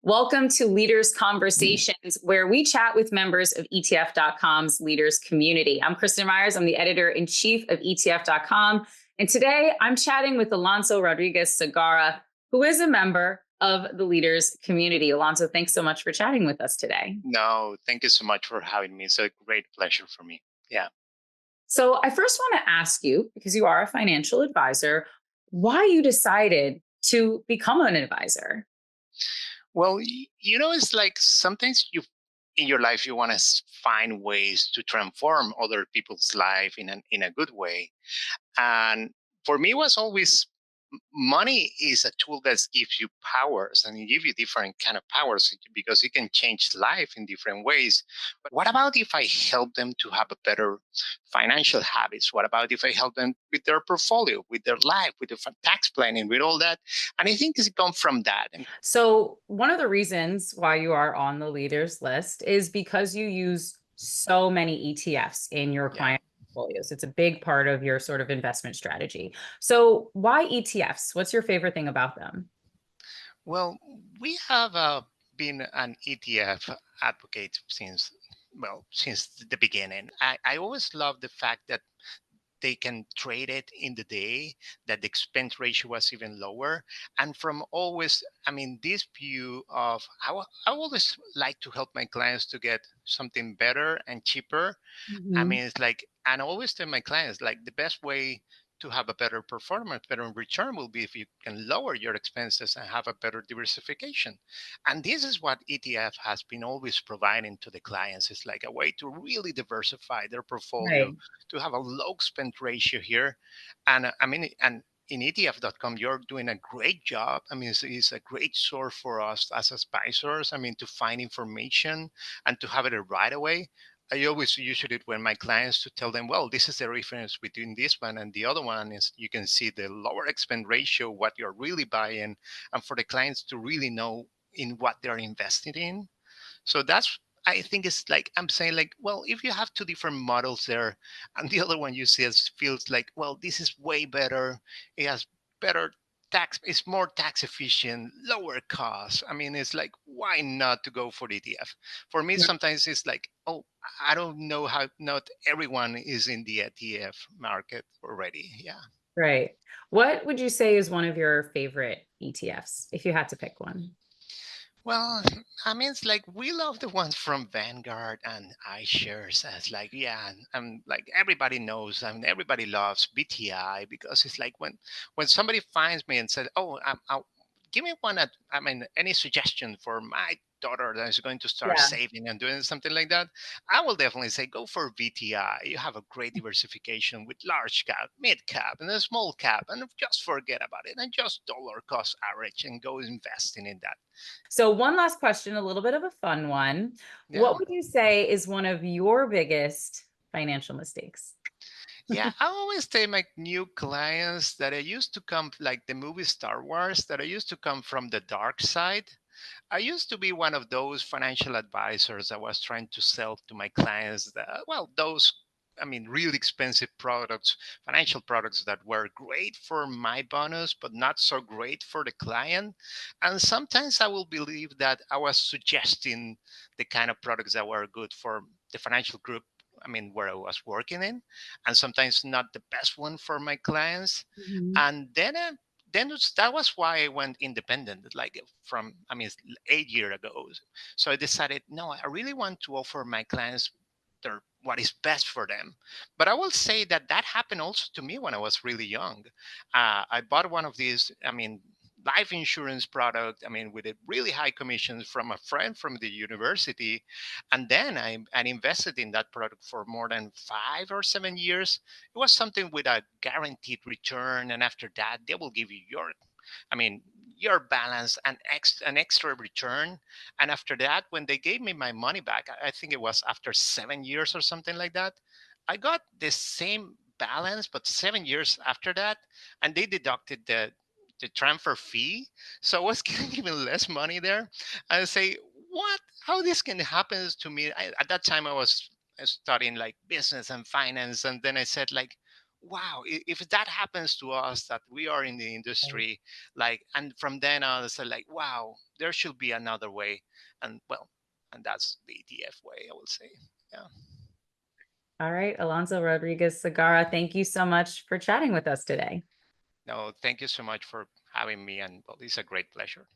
Welcome to Leaders Conversations, where we chat with members of ETF.com's Leaders community. I'm Kristin Myers. I'm the editor in chief of ETF.com. And today I'm chatting with Alonso Rodriguez Segarra, who is a member of the Leaders community. Alonso, thanks so much for chatting with us today. No, thank you so much for having me. It's a great pleasure for me. Yeah. So I first want to ask you, because you are a financial advisor, why you decided to become an advisor. Well, it's like sometimes in your life you want to find ways to transform other people's life in a good way. And for me, it was always money is a tool that gives you powers and it gives you different kind of powers because it can change life in different ways. But what about if I help them to have a better financial habits? What about if I help them with their portfolio, with their life, with the tax planning, with all that? And I think it's come from that. And So, one of the reasons why you are on the leaders list is because you use so many ETFs in your yeah. client portfolios. It's a big part of your sort of investment strategy. So, why ETFs? What's your favorite thing about them? Well, we have been an ETF advocate since the beginning. I always love the fact that they can trade it in the day, that the expense ratio was even lower. And from always, this view of, I always like to help my clients to get something better and cheaper. Mhm. It's like, and I always tell my clients, like, the best way to have a better performance, better return will be if you can lower your expenses and have a better diversification. And this is what ETF has been always providing to the clients. It's like a way to really diversify their portfolio, Right. to have a low spend ratio here. And and in ETF.com, you're doing a great job. It's a great source for us as advisors. To find information and to have it right away. I always use it when my clients to tell them, well, this is the difference between this one and the other one is you can see the lower expense ratio, what you're really buying, and for the clients to really know in what they're invested in. So that's I think it's like I'm saying like, well, if you have two different models there, and the other one you see as feels like, well, this is way better. It has better tax. It's more tax efficient, lower cost. It's like why not to go for the ETF? For me, Right. sometimes it's like, oh, I don't know how not everyone is in the ETF market already. Yeah. Right. What would you say is one of your favorite ETFs if you had to pick one? Well, it's like we love the ones from Vanguard and iShares. As like, yeah, and like everybody knows. Everybody loves BTI because it's like when somebody finds me and says, "Oh, give me one." Any suggestion for my daughter that is going to start Yeah. saving and doing something like that, I will definitely say go for VTI. You have a great diversification with large cap, mid cap, and a small cap, and just forget about it and just dollar cost average and go investing in that. So, one last question, a little bit of a fun one. Yeah. What would you say is one of your biggest financial mistakes? Yeah, I always tell my new clients that I used to come like the movie Star Wars, that I used to come from the dark side. I used to be one of those financial advisors that was trying to sell to my clients those really expensive products, financial products that were great for my bonus, but not so great for the client. And sometimes I will believe that I was suggesting the kind of products that were good for the financial group. Where I was working in, and sometimes not the best one for my clients. Mhm. And that was why I went independent, like from, 8 years ago. So I decided, no, I really want to offer my clients what is best for them. But I will say that that happened also to me when I was really young. I bought one of these, life insurance product, with a really high commissions from a friend from the university. And then I invested in that product for more than 5 or 7 years. It was something with a guaranteed return, and after that they will give you i mean your balance and an extra return. And after that, when they gave me my money back, I think it was after 7 years or something like that, I got the same balance but 7 years after that, and they deducted the transfer fee, so I was getting even less money there. I say, what, how this can happen to me? At that time I was studying like business and finance, and then I said like, wow, if that happens to us, that we are in the industry, like, and from then on, it's like, wow, there should be another way. And well, and that's the ETF way, I will say. Yeah. All right, Alonso Rodriguez Segarra, thank you so much for chatting with us today. No, thank you so much for having me. And well, it's a great pleasure.